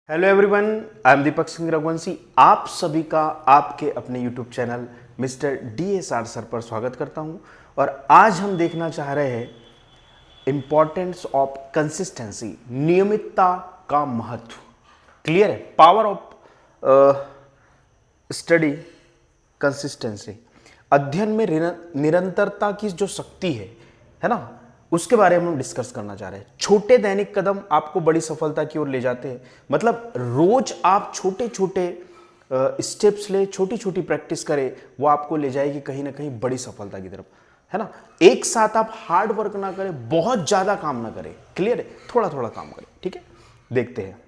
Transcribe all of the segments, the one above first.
Hello everyone, I am Deepak Singh Raghuvanshi. आप सभी का आपके अपने YouTube channel mister DSR sir पर स्वागत करता हूं। और आज हम देखना चाह रहे हैं इंपॉर्टेंस ऑफ कंसिस्टेंसी, नियमितता का महत्व। क्लियर है? पावर ऑफ स्टडी कंसिस्टेंसी, अध्ययन में निरंतरता की जो शक्ति है ना, उसके बारे में हम डिस्कस करना चाह रहे हैं। छोटे दैनिक कदम आपको बड़ी सफलता की ओर ले जाते हैं। मतलब रोज आप छोटे छोटे स्टेप्स ले, छोटी छोटी प्रैक्टिस करें, वो आपको ले जाएगी कहीं ना कहीं बड़ी सफलता की तरफ, है ना। एक साथ आप हार्ड वर्क ना करें, बहुत ज्यादा काम ना करें। क्लियर है? थोड़ा थोड़ा काम करें। ठीक है, देखते हैं।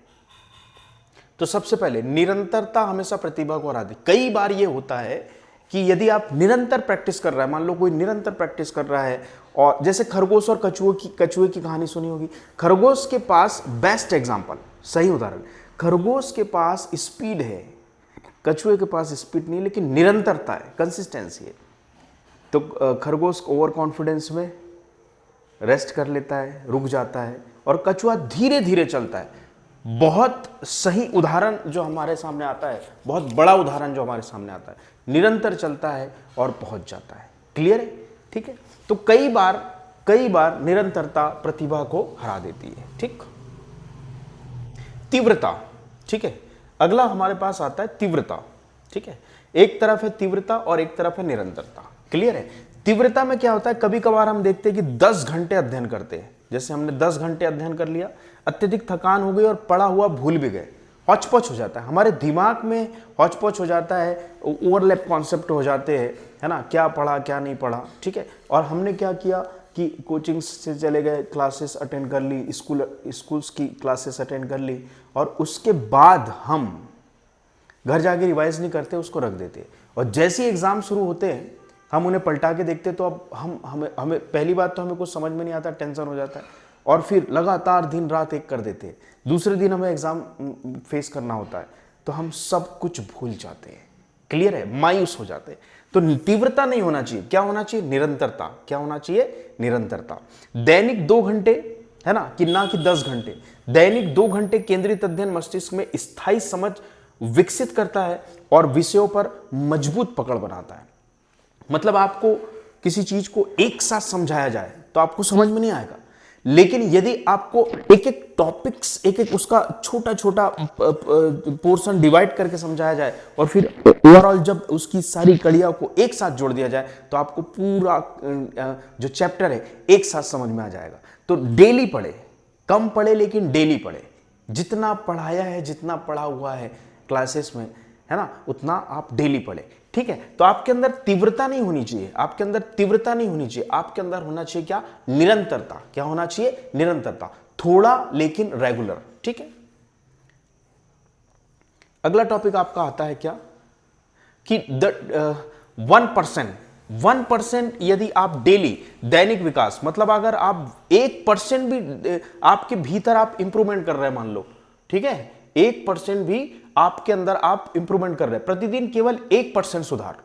तो सबसे पहले निरंतरता हमेशा प्रतिभा को हरा दी। कई बार ये होता है कि यदि आप निरंतर प्रैक्टिस कर रहा है, मान लो कोई निरंतर प्रैक्टिस कर रहा है, और जैसे खरगोश और कछुए की कहानी सुनी होगी। खरगोश के पास बेस्ट एग्जांपल, सही उदाहरण, खरगोश के पास स्पीड है, कछुए के पास स्पीड नहीं, लेकिन निरंतरता है, कंसिस्टेंसी है। तो खरगोश ओवर कॉन्फिडेंस में रेस्ट कर लेता है, रुक जाता है, और कछुआ धीरे धीरे चलता है। बहुत सही उदाहरण जो हमारे सामने आता है, बहुत बड़ा उदाहरण जो हमारे सामने आता है, निरंतर चलता है और पहुंच जाता है। क्लियर है? ठीक है। तो कई बार निरंतरता प्रतिभा को हरा देती है। ठीक, तीव्रता। ठीक है, अगला हमारे पास आता है तीव्रता। ठीक है, एक तरफ है तीव्रता और एक तरफ है निरंतरता। क्लियर है? तीव्रता में क्या होता है, कभी कभार हम देखते हैं कि 10 घंटे अध्ययन करते हैं। जैसे हमने 10 घंटे अध्ययन कर लिया, अत्यधिक थकान हो गई और पढ़ा हुआ भूल भी गए, हौच-पौच हो जाता है, हमारे दिमाग में हौच-पौच हो जाता है, ओवरलैप कॉन्सेप्ट हो जाते हैं, है ना, क्या पढ़ा क्या नहीं पढ़ा। ठीक है, और हमने क्या किया कि कोचिंग से चले गए, क्लासेस अटेंड कर ली, स्कूल्स की क्लासेस अटेंड कर ली, और उसके बाद हम घर जाके रिवाइज नहीं करते, उसको रख देते। और जैसे ही एग्जाम शुरू होते हैं हम उन्हें पलटा के देखते, तो अब हमें पहली बात तो हमें कुछ समझ में नहीं आता, टेंशन हो जाता है, और फिर लगातार दिन रात एक कर देते हैं। दूसरे दिन हमें एग्जाम फेस करना होता है, तो हम सब कुछ भूल जाते हैं। क्लियर है? मायूस हो जाते हैं। तो तीव्रता नहीं होना चाहिए, क्या होना चाहिए? निरंतरता। क्या होना चाहिए? निरंतरता। दैनिक 2 घंटे, है ना, कि ना कि 10 घंटे। दैनिक 2 घंटे केंद्रित अध्ययन मस्तिष्क में स्थायी समझ विकसित करता है और विषयों पर मजबूत पकड़ बनाता है। मतलब आपको किसी चीज को एक साथ समझाया जाए तो आपको समझ में नहीं आएगा, लेकिन यदि आपको एक एक टॉपिक्स, एक एक उसका छोटा छोटा पोर्शन डिवाइड करके समझाया जाए, और फिर ओवरऑल जब उसकी सारी कड़ियों को एक साथ जोड़ दिया जाए, तो आपको पूरा जो चैप्टर है एक साथ समझ में आ जाएगा। तो डेली पढ़े, कम पढ़े लेकिन डेली पढ़े। जितना पढ़ाया है, जितना पढ़ा हुआ है क्लासेस में, है ना, उतना आप डेली पढ़े। ठीक है, तो आपके अंदर तीव्रता नहीं होनी चाहिए, आपके अंदर तीव्रता नहीं होनी चाहिए, आपके अंदर होना चाहिए क्या? निरंतरता। क्या होना चाहिए? निरंतरता। थोड़ा लेकिन रेगुलर। ठीक है, अगला टॉपिक आपका आता है क्या कि 1% यदि आप डेली, दैनिक विकास, मतलब अगर आप 1% भी आपके भीतर आप इंप्रूवमेंट कर रहे हैं, मान लो, ठीक है, 1% भी आपके अंदर आप इंप्रूवमेंट कर रहे हैं, प्रतिदिन केवल 1% सुधार।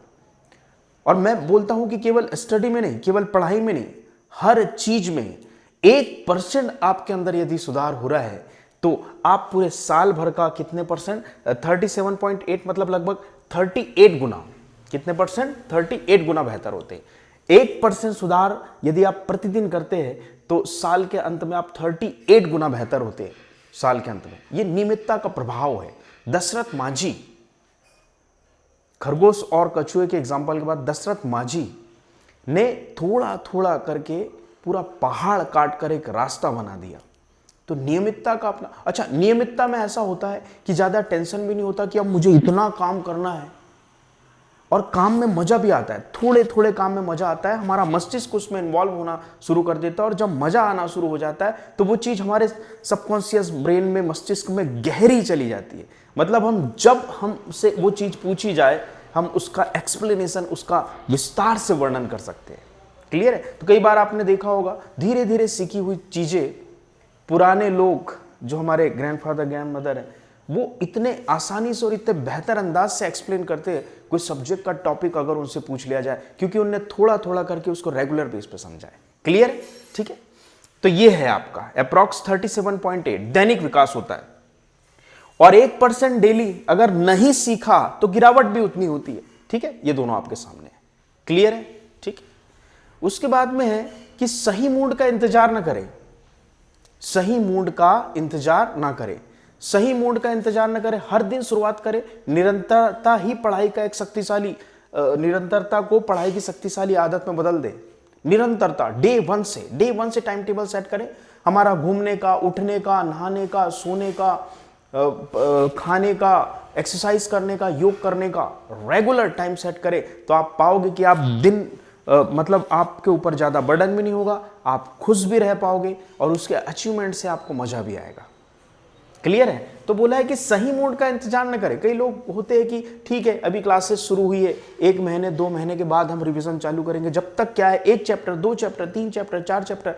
और मैं बोलता हूं कि केवल स्टडी में नहीं, केवल पढ़ाई में नहीं, हर चीज में 1% आपके अंदर यदि सुधार हो रहा है, तो आप पूरे साल भर का कितने परसेंट, 37.8, मतलब लगभग 38 गुना। कितने परसेंट? 38 गुना बेहतर होते हैं। 1% सुधार यदि आप प्रतिदिन करते हैं, तो साल के अंत में आप 38 गुना बेहतर होते हैं साल के अंत में। यह नियमितता का प्रभाव है। दशरथ माझी, खरगोश और कछुए के एग्जाम्पल के बाद दशरथ माझी ने थोड़ा थोड़ा करके पूरा पहाड़ काट कर एक रास्ता बना दिया। तो नियमितता का अपना, अच्छा, नियमितता में ऐसा होता है कि ज्यादा टेंशन भी नहीं होता कि अब मुझे इतना काम करना है, और काम में मजा भी आता है। थोड़े थोड़े काम में मजा आता है, हमारा मस्तिष्क उसमें इन्वॉल्व होना शुरू कर देता है, और जब मजा आना शुरू हो जाता है तो वो चीज हमारे सबकॉन्शियस ब्रेन में, मस्तिष्क में गहरी चली जाती है। मतलब जब हमसे वो चीज पूछी जाए, हम उसका एक्सप्लेनेशन, उसका विस्तार से वर्णन कर सकते हैं। क्लियर है? तो कई बार आपने देखा होगा, धीरे धीरे सीखी हुई चीजें पुराने लोग, जो हमारे ग्रैंडफादर, ग्रैंडमदर है, वो इतने आसानी से और इतने बेहतर अंदाज से एक्सप्लेन करते हैं, कोई सब्जेक्ट का टॉपिक अगर उनसे पूछ लिया जाए, क्योंकि उन्होंने थोड़ा थोड़ा करके उसको रेगुलर बेस पे समझा है। क्लियर? ठीक है, तो ये है आपका अप्रॉक्स 37.8 दैनिक विकास होता है। और 1% डेली अगर नहीं सीखा तो गिरावट भी उतनी होती है। ठीक है, ये दोनों आपके सामने है, क्लियर है? ठीक है, उसके बाद में है कि सही मूड का इंतजार ना करें, सही मूड का इंतजार ना करें, सही मूड का इंतजार ना करें, हर दिन शुरुआत करें। निरंतरता ही पढ़ाई का एक शक्तिशाली, निरंतरता को पढ़ाई की शक्तिशाली आदत में बदल दे। निरंतरता डे वन से टाइम टेबल सेट करें। हमारा घूमने का, उठने का, नहाने का, सोने का, खाने का, एक्सरसाइज करने का, योग करने का रेगुलर टाइम सेट करें तो आप पाओगे कि आप दिन मतलब आपके ऊपर ज्यादा बर्डन भी नहीं होगा, आप खुश भी रह पाओगे और उसके अचीवमेंट से आपको मजा भी आएगा। क्लियर है? तो बोला है कि सही मूड का इंतजार न करें। कई लोग होते हैं कि ठीक है अभी क्लासेस शुरू हुई है, 1 महीने 2 महीने के बाद हम रिवीजन चालू करेंगे। जब तक क्या है 1 chapter 2 chapter 3 chapter 4 chapter,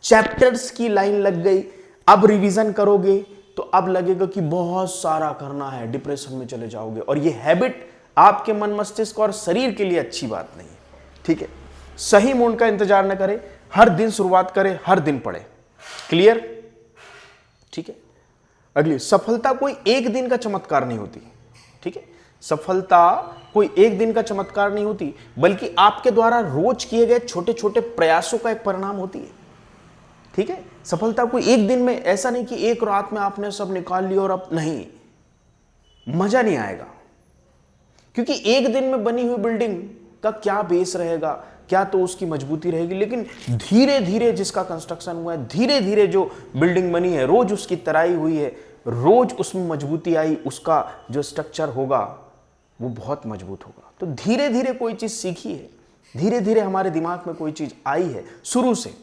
chapters की लाइन लग गई। अब रिवीजन करोगे तो अब लगेगा कि बहुत सारा करना है, डिप्रेशन में चले जाओगे और ये हैबिट आपके मन मस्तिष्क और शरीर के लिए अच्छी बात नहीं है। ठीक है, सही मूड का इंतजार न करें, हर दिन शुरुआत करें, हर दिन पढ़े। क्लियर? ठीक है, अगली, सफलता कोई एक दिन का चमत्कार नहीं होती। ठीक है, सफलता कोई एक दिन का चमत्कार नहीं होती, बल्कि आपके द्वारा रोज किए गए छोटे छोटे प्रयासों का एक परिणाम होती है। ठीक है, सफलता कोई एक दिन में, ऐसा नहीं कि एक रात में आपने सब निकाल लिया और अब नहीं, मजा नहीं आएगा। क्योंकि एक दिन में बनी हुई बिल्डिंग का क्या बेस रहेगा, क्या तो उसकी मजबूती रहेगी, लेकिन धीरे धीरे जिसका कंस्ट्रक्शन हुआ है, धीरे धीरे जो बिल्डिंग बनी है, रोज उसकी तराई हुई है, रोज उसमें मजबूती आई, उसका जो स्ट्रक्चर होगा वो बहुत मजबूत होगा। तो धीरे धीरे कोई चीज सीखी है, धीरे धीरे हमारे दिमाग में कोई चीज आई है, शुरू से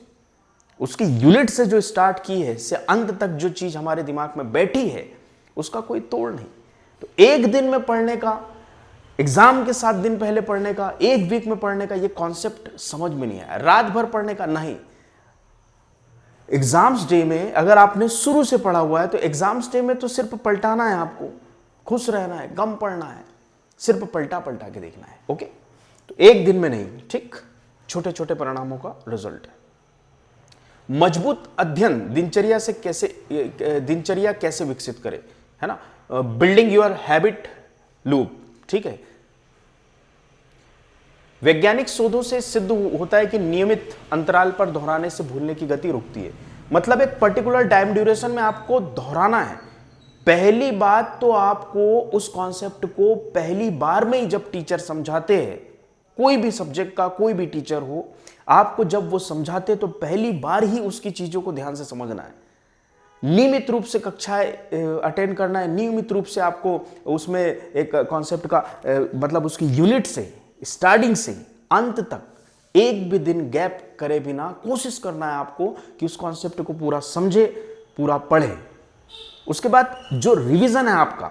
उसकी यूनिट से जो स्टार्ट की है से अंत तक जो चीज हमारे दिमाग में बैठी है उसका कोई तोड़ नहीं। तो एक दिन में पढ़ने का, एग्जाम के 7 दिन पहले पढ़ने का, 1 वीक में पढ़ने का, ये कॉन्सेप्ट समझ में नहीं आया। रात भर पढ़ने का नहीं। एग्जाम्स डे में अगर आपने शुरू से पढ़ा हुआ है तो एग्जाम्स डे में तो सिर्फ पलटाना है, आपको खुश रहना है, गम पढ़ना है, सिर्फ पलटा पलटा के देखना है। ओके, तो एक दिन में नहीं, ठीक, छोटे छोटे परिणामों का रिजल्ट है। मजबूत अध्ययन दिनचर्या कैसे विकसित करें, है ना? Building your habit loop. ठीक है, वैज्ञानिक शोधों से सिद्ध होता है कि नियमित अंतराल पर दोहराने से भूलने की गति रुकती है। मतलब एक पर्टिकुलर टाइम ड्यूरेशन में आपको दोहराना है। पहली बात तो आपको उस कॉन्सेप्ट को पहली बार में ही जब टीचर समझाते हैं, कोई भी सब्जेक्ट का कोई भी टीचर हो, आपको जब वो समझाते तो पहली बार ही उसकी चीजों को ध्यान से समझना है। नियमित रूप से कक्षाएं अटेंड करना है, नियमित रूप से आपको उसमें एक कॉन्सेप्ट का मतलब उसकी यूनिट से, स्टार्टिंग से अंत तक एक भी दिन गैप करे बिना कोशिश करना है आपको कि उस कॉन्सेप्ट को पूरा समझे, पूरा पढ़े। उसके बाद जो रिवीजन है आपका,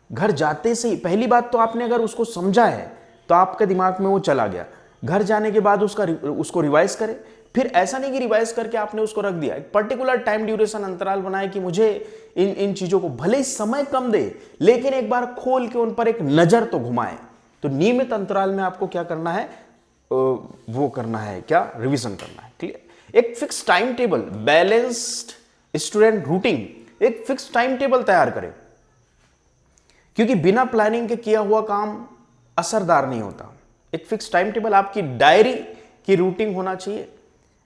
घर जाते से ही पहली बात तो आपने अगर उसको समझा है तो आपके दिमाग में वो चला गया। घर जाने के बाद उसको रिवाइज करें। फिर ऐसा नहीं कि रिवाइज करके आपने उसको रख दिया, एक पर्टिकुलर टाइम ड्यूरेशन अंतराल बनाए कि मुझे इन चीजों को, भले ही समय कम दे लेकिन एक बार खोल के उन पर एक नजर तो घुमाए। तो नियमित अंतराल में आपको क्या करना है, वो करना है क्या, रिवीजन करना है। क्लियर? एक fix time table, balanced student routine, एक फिक्स टाइम टेबल तैयार करें, क्योंकि बिना प्लानिंग के किया हुआ काम असरदार नहीं होता। एक फिक्स टाइम टेबल, आपकी डायरी की रूटीन होना चाहिए,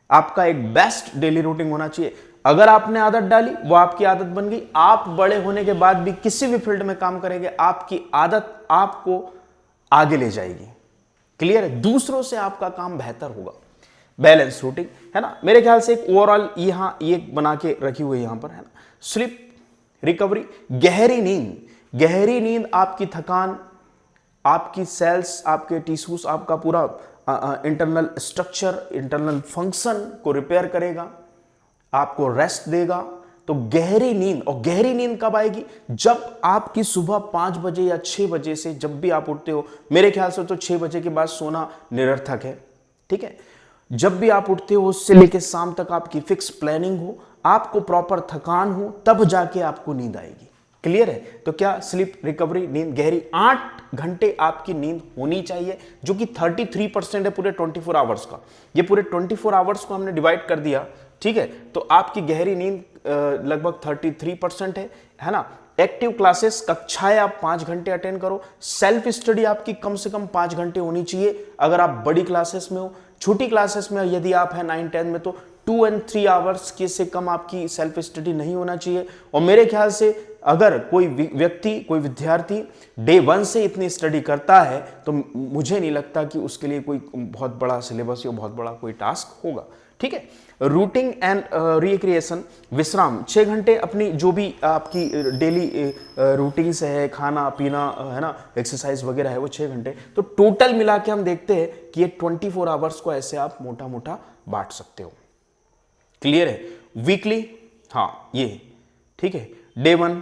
आपका एक बेस्ट डेली रूटीन होना चाहिए। अगर आपने आदत डाली, वो आपकी आदत बन गई, आप बड़े होने के बाद भी किसी भी फील्ड में काम करेंगे, आपकी आदत आपको आगे ले जाएगी। क्लियर है? दूसरों से आपका काम बेहतर होगा। बैलेंस रूटीन, है ना? मेरे ख्याल से एक ओवरऑल यहां ये बना के रखी हुई यहां पर, है ना? स्लीप रिकवरी, गहरी नींद। गहरी नींद आपकी थकान, आपकी सेल्स, आपके टिश्यूज, आपका पूरा इंटरनल स्ट्रक्चर, इंटरनल फंक्शन को रिपेयर करेगा, आपको रेस्ट देगा। तो गहरी नींद, और गहरी नींद कब आएगी? जब आपकी सुबह 5 बजे या 6 बजे से जब भी आप उठते हो, मेरे ख्याल से तो 6 बजे के बाद सोना निरर्थक है। ठीक है, जब भी आप उठते हो उससे लेकर शाम तक आपकी फिक्स प्लानिंग हो, आपको प्रॉपर थकान हो, तब जाके आपको नींद आएगी। क्लियर है? तो क्या स्लीप रिकवरी, नींद गहरी, 8 घंटे आपकी नींद होनी चाहिए, जो कि 33% है पूरे 24 आवर्स का। ये पूरे 24 आवर्स को हमने डिवाइड कर दिया, ठीक है? तो आपकी गहरी नींद लगभग 33% है ना? एक्टिव क्लासेस, कक्षाएं आप 5 घंटे अटेंड करो। सेल्फ स्टडी आपकी कम से कम 5 घंटे होनी चाहिए अगर आप बड़ी क्लासेस में हो। छोटी क्लासेस में यदि आप हैं 9, 10 में तो 2 और 3 आवर्स के से कम आपकी सेल्फ स्टडी नहीं होना चाहिए। और मेरे ख्याल से अगर कोई व्यक्ति, कोई विद्यार्थी डे 1 से इतनी स्टडी करता है तो मुझे नहीं लगता कि उसके लिए कोई बहुत बड़ा सिलेबस या बहुत बड़ा कोई टास्क होगा। ठीक है। रूटिंग एंड रिक्रिएशन, विश्राम 6 घंटे अपनी जो भी आपकी डेली रूटीन्स है, खाना पीना है ना, एक्सरसाइज वगैरह है, वो 6 घंटे। तो टोटल मिला के हम देखते हैं कि ये 24 आवर्स को ऐसे आप मोटा मोटा बांट सकते हो। क्लियर है। वीकली, हाँ ये ठीक है। डे 1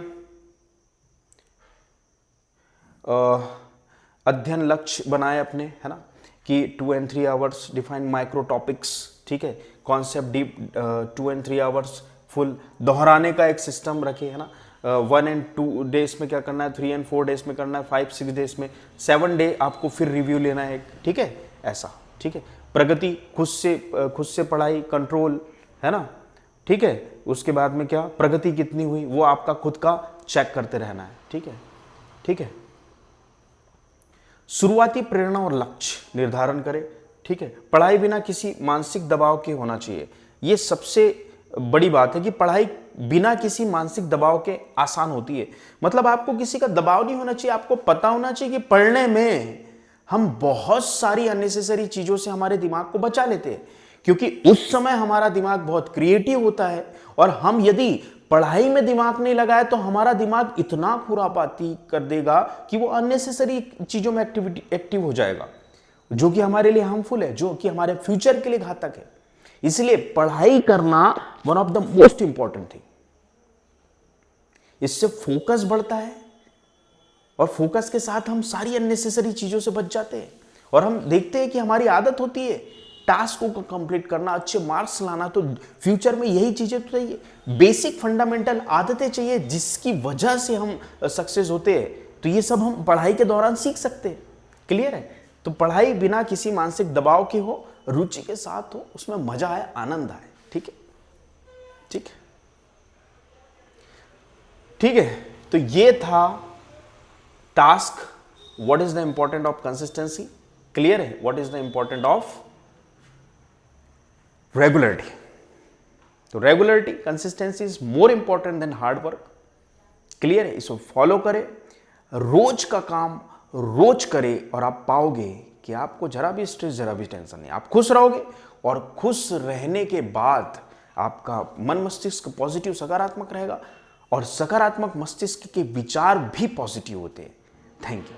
अध्ययन लक्ष्य बनाए अपने, है ना, कि 2 और 3 आवर्स डिफाइन माइक्रो टॉपिक्स। ठीक है। कॉन्सेप्ट डीप 2 और 3 आवर्स फुल दोहराने का एक सिस्टम रखे, है ना। 1 और 2 डेज में क्या करना है, 3 और 4 डेज में करना है, 5, 6 डेज में, 7 डे आपको फिर रिव्यू लेना है। ठीक है, ऐसा। ठीक है। प्रगति खुद से पढ़ाई, कंट्रोल, है ना। ठीक है। उसके बाद में क्या, प्रगति कितनी हुई वो आपका खुद का चेक करते रहना है। ठीक है। ठीक है। शुरुआती प्रेरणा और लक्ष्य निर्धारण करें। ठीक है। पढ़ाई बिना किसी मानसिक दबाव के होना चाहिए। ये सबसे बड़ी बात है कि पढ़ाई बिना किसी मानसिक दबाव के आसान होती है। मतलब आपको किसी का दबाव नहीं होना चाहिए। आपको पता होना चाहिए कि पढ़ने में हम बहुत सारी अननेसेसरी चीजों से हमारे दिमाग को बचा लेते हैं, क्योंकि उस समय हमारा दिमाग बहुत क्रिएटिव होता है। और हम यदि पढ़ाई में दिमाग नहीं लगाए तो हमारा दिमाग इतना खुरापाती कर देगा कि वो अननेसेसरी चीजों में एक्टिव हो जाएगा, जो कि हमारे लिए हार्मफुल है, जो कि हमारे फ्यूचर के लिए घातक है। इसलिए पढ़ाई करना one of the most important thing. इससे फोकस बढ़ता है और फोकस के साथ हम सारी अननेसेसरी चीजों से बच जाते हैं। और हम देखते हैं कि हमारी आदत होती है टास्कों को कंप्लीट करना, अच्छे मार्क्स लाना। तो फ्यूचर में यही चीजें तो चाहिए, बेसिक फंडामेंटल आदतें चाहिए जिसकी वजह से हम सक्सेस होते हैं। तो ये सब हम पढ़ाई के दौरान सीख सकते हैं। क्लियर है। तो पढ़ाई बिना किसी मानसिक दबाव के हो, रुचि के साथ हो, उसमें मजा आए, आनंद आए। ठीक है। ठीक है। ठीक है। तो ये था task, what is the important of consistency. Clear है। What is the important of regularity. तो regularity, consistency is more important than hard work. Clear है। इसको फॉलो करें, रोज का काम रोज करें और आप पाओगे कि आपको जरा भी स्ट्रेस, जरा भी टेंशन नहीं, आप खुश रहोगे। और खुश रहने के बाद आपका मन मस्तिष्क पॉजिटिव, सकारात्मक रहेगा। और सकारात्मक मस्तिष्क के विचार भी पॉजिटिव होते हैं। Thank you.